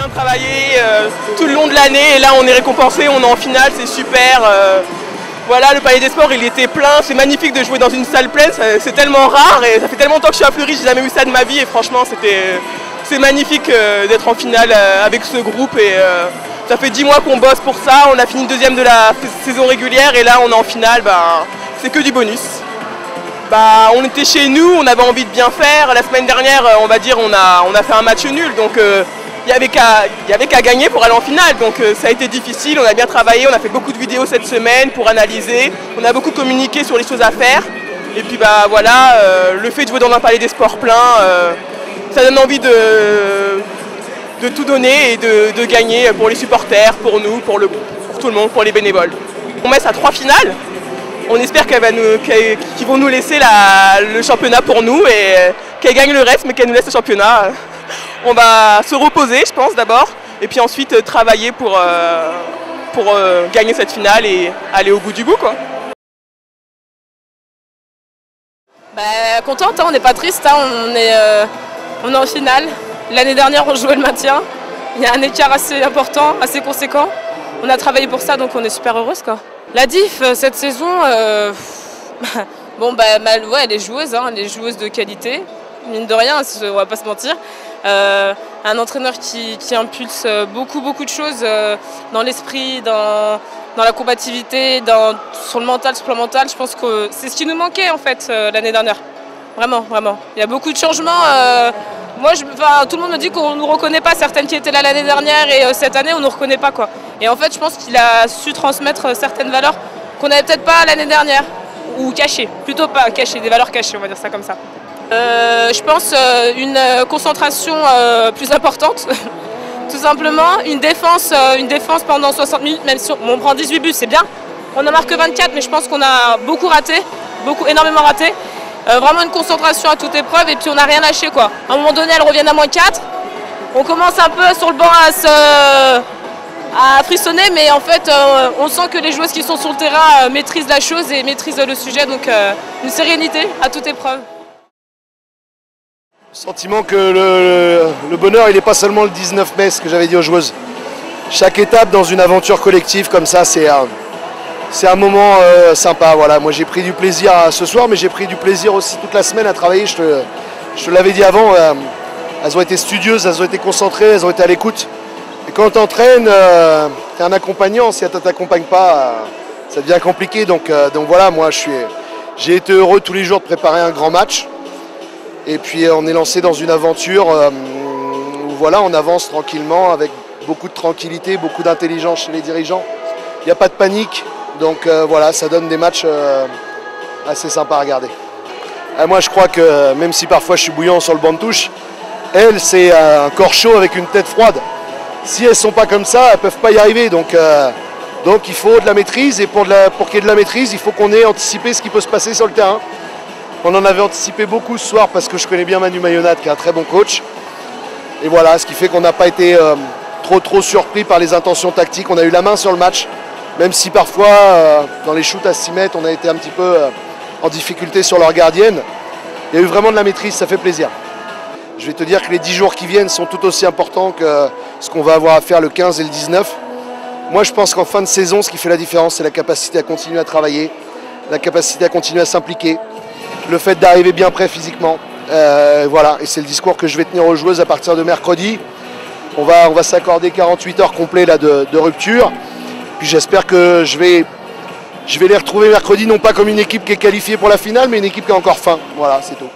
bien travaillé tout le long de l'année et là on est récompensé, on est en finale, c'est super. Voilà, le Palais des Sports il était plein, c'est magnifique de jouer dans une salle pleine, c'est tellement rare et ça fait tellement longtemps que je suis à Fleury, j'ai jamais vu ça de ma vie et franchement c'est magnifique d'être en finale avec ce groupe et ça fait 10 mois qu'on bosse pour ça, on a fini deuxième de la saison régulière et là on est en finale, c'est que du bonus. On était chez nous, on avait envie de bien faire, la semaine dernière on va dire on a fait un match nul donc il y avait qu'à gagner pour aller en finale, donc ça a été difficile, on a bien travaillé, on a fait beaucoup de vidéos cette semaine pour analyser, on a beaucoup communiqué sur les choses à faire, et puis voilà, le fait de jouer dans un palais des sports plein, ça donne envie de tout donner et de gagner pour les supporters, pour nous, pour tout le monde, pour les bénévoles. On met à 3 finales, on espère qu'ils vont nous laisser le championnat pour nous et qu'elles gagnent le reste, mais qu'elles nous laissent le championnat. On va se reposer, je pense, d'abord, et puis ensuite travailler pour gagner cette finale et aller au bout du bout, quoi. Contente, hein, on n'est pas triste, hein, on est en finale. L'année dernière, on jouait le maintien. Il y a un écart assez important, assez conséquent. On a travaillé pour ça, donc on est super heureuse, quoi. La diff, cette saison, elle est joueuse, hein, elle est joueuse de qualité. Mine de rien, on va pas se mentir. Un entraîneur qui impulse beaucoup de choses dans l'esprit, dans la combativité, sur le mental, sur le plan mental. Je pense que c'est ce qui nous manquait en fait l'année dernière. Vraiment. Il y a beaucoup de changements. Tout le monde me dit qu'on ne nous reconnaît pas, certaines qui étaient là l'année dernière et cette année on ne nous reconnaît pas, quoi. Et en fait je pense qu'il a su transmettre certaines valeurs qu'on n'avait peut-être pas l'année dernière, ou cachées, plutôt pas cachées, des valeurs cachées, on va dire ça comme ça. Je pense une concentration plus importante, tout simplement, une défense pendant 60 minutes, même si on prend 18 buts, c'est bien. On en marque 24, mais je pense qu'on a beaucoup raté, énormément raté. Vraiment une concentration à toute épreuve et puis on n'a rien lâché, quoi. À un moment donné, elles reviennent à -4. On commence un peu sur le banc à frissonner, mais en fait, on sent que les joueuses qui sont sur le terrain maîtrisent la chose et maîtrisent le sujet, donc une sérénité à toute épreuve. Sentiment que le bonheur, il n'est pas seulement le 19 mai, ce que j'avais dit aux joueuses. Chaque étape dans une aventure collective comme ça, c'est un moment sympa. Voilà. Moi, j'ai pris du plaisir ce soir, mais j'ai pris du plaisir aussi toute la semaine à travailler. Je te l'avais dit avant, elles ont été studieuses, elles ont été concentrées, elles ont été à l'écoute. Et quand tu entraînes, tu es un accompagnant. Si elle ne t'accompagne pas, ça devient compliqué. Donc voilà, moi, j'ai été heureux tous les jours de préparer un grand match. Et puis on est lancé dans une aventure où voilà, on avance tranquillement avec beaucoup de tranquillité, beaucoup d'intelligence chez les dirigeants. Il n'y a pas de panique, donc voilà, ça donne des matchs assez sympas à regarder. Et moi je crois que même si parfois je suis bouillant sur le banc de touche, elles c'est un corps chaud avec une tête froide. Si elles ne sont pas comme ça, elles ne peuvent pas y arriver. Donc il faut de la maîtrise et pour qu'il y ait de la maîtrise, il faut qu'on ait anticipé ce qui peut se passer sur le terrain. On en avait anticipé beaucoup ce soir parce que je connais bien Manu Mayonat qui est un très bon coach. Et voilà, ce qui fait qu'on n'a pas été trop surpris par les intentions tactiques. On a eu la main sur le match, même si parfois dans les shoots à 6 mètres, on a été un petit peu en difficulté sur leur gardienne. Il y a eu vraiment de la maîtrise, ça fait plaisir. Je vais te dire que les 10 jours qui viennent sont tout aussi importants que ce qu'on va avoir à faire le 15 et le 19. Moi, je pense qu'en fin de saison, ce qui fait la différence, c'est la capacité à continuer à travailler, la capacité à continuer à s'impliquer. Le fait d'arriver bien prêt physiquement, voilà, et c'est le discours que je vais tenir aux joueuses à partir de mercredi. On va s'accorder 48 heures complètes là, de rupture. Puis j'espère que je vais les retrouver mercredi, non pas comme une équipe qui est qualifiée pour la finale, mais une équipe qui a encore faim. Voilà, c'est tout.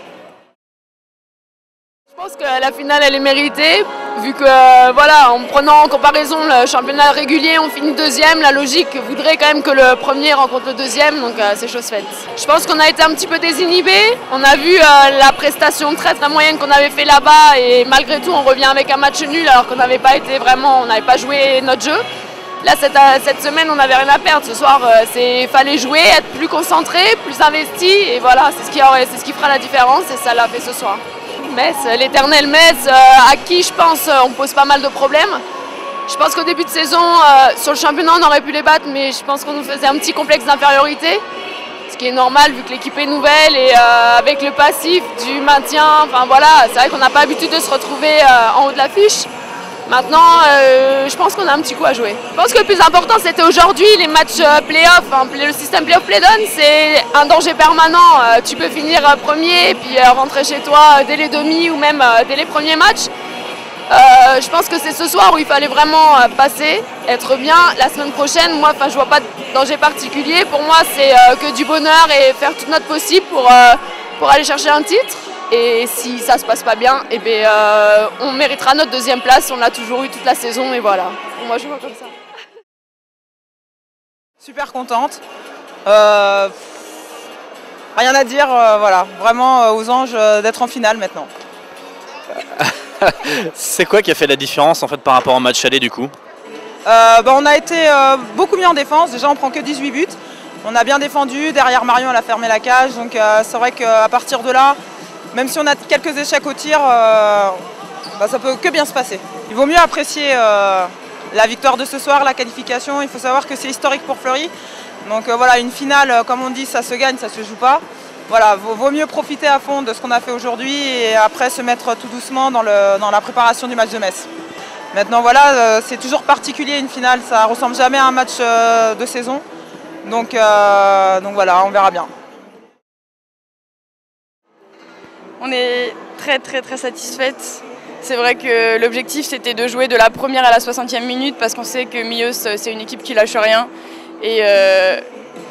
Je pense que la finale elle est méritée, vu que voilà, en prenant en comparaison le championnat régulier, on finit deuxième, la logique voudrait quand même que le premier rencontre le deuxième, donc c'est chose faite. Je pense qu'on a été un petit peu désinhibés, on a vu la prestation très moyenne qu'on avait fait là-bas et malgré tout on revient avec un match nul alors qu'on n'avait pas été vraiment, on n'avait pas joué notre jeu. Là cette semaine on n'avait rien à perdre, ce soir fallait jouer, être plus concentré, plus investi et voilà, c'est ce qui fera la différence et ça l'a fait ce soir. Metz, l'éternel Metz, à qui je pense on pose pas mal de problèmes. Je pense qu'au début de saison, sur le championnat on aurait pu les battre, mais je pense qu'on nous faisait un petit complexe d'infériorité, ce qui est normal vu que l'équipe est nouvelle et avec le passif du maintien, enfin voilà, c'est vrai qu'on n'a pas l'habitude de se retrouver en haut de l'affiche. Maintenant, je pense qu'on a un petit coup à jouer. Je pense que le plus important, c'était aujourd'hui les matchs play-off. Hein. Le système play-off play-down, c'est un danger permanent. Tu peux finir premier et puis rentrer chez toi dès les demi ou même dès les premiers matchs. Je pense que c'est ce soir où il fallait vraiment passer, être bien. La semaine prochaine, moi, je vois pas de danger particulier. Pour moi, c'est que du bonheur et faire tout notre possible pour aller chercher un titre. Et si ça se passe pas bien, eh bien, on méritera notre deuxième place. On l'a toujours eu toute la saison et voilà. Pour moi, je vois comme ça. Super contente. Rien à dire, voilà. Vraiment aux anges d'être en finale maintenant. C'est quoi qui a fait la différence en fait par rapport au match aller du coup? On a été beaucoup mieux en défense. Déjà, on prend que 18 buts. On a bien défendu. Derrière Marion, elle a fermé la cage. Donc c'est vrai qu'à partir de là, même si on a quelques échecs au tir, ça peut que bien se passer. Il vaut mieux apprécier la victoire de ce soir, la qualification. Il faut savoir que c'est historique pour Fleury. Donc voilà, une finale, comme on dit, ça se gagne, ça se joue pas. Voilà, vaut mieux profiter à fond de ce qu'on a fait aujourd'hui et après se mettre tout doucement dans la préparation du match de Metz. Maintenant voilà, c'est toujours particulier une finale, ça ressemble jamais à un match de saison. Donc voilà, on verra bien. On est très satisfaite. C'est vrai que l'objectif c'était de jouer de la première à la 60e minute parce qu'on sait que Millos c'est une équipe qui lâche rien. Et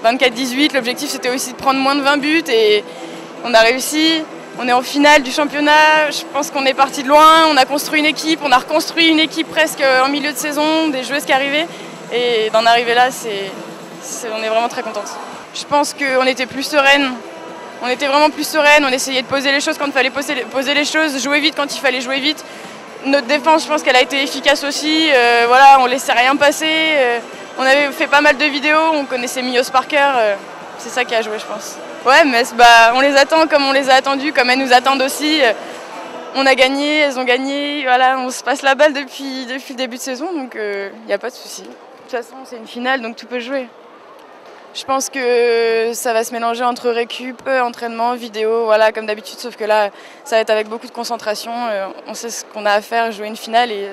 24-18, l'objectif c'était aussi de prendre moins de 20 buts et on a réussi. On est en finale du championnat, je pense qu'on est parti de loin, on a construit une équipe, on a reconstruit une équipe presque en milieu de saison, des joueuses qui arrivaient. Et d'en arriver là, on est vraiment très contente. Je pense qu'on était plus sereine. On était vraiment plus sereine, on essayait de poser les choses quand il fallait poser les choses, jouer vite quand il fallait jouer vite. Notre défense, je pense qu'elle a été efficace aussi. Voilà, on ne laissait rien passer. On avait fait pas mal de vidéos, on connaissait Millos par cœur. C'est ça qui a joué, je pense. Ouais, mais on les attend comme on les a attendus, comme elles nous attendent aussi. On a gagné, elles ont gagné. Voilà, on se passe la balle depuis le début de saison, donc il n'y a pas de souci. De toute façon, c'est une finale, donc tout peut jouer. Je pense que ça va se mélanger entre récup, entraînement, vidéo, voilà, comme d'habitude, sauf que là, ça va être avec beaucoup de concentration. On sait ce qu'on a à faire, jouer une finale et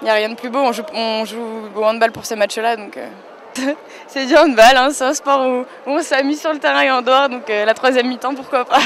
il n'y a rien de plus beau. On joue au handball pour ces matchs-là, donc c'est du handball, hein, c'est un sport où on s'amuse sur le terrain et en dehors, donc la troisième mi-temps, pourquoi pas.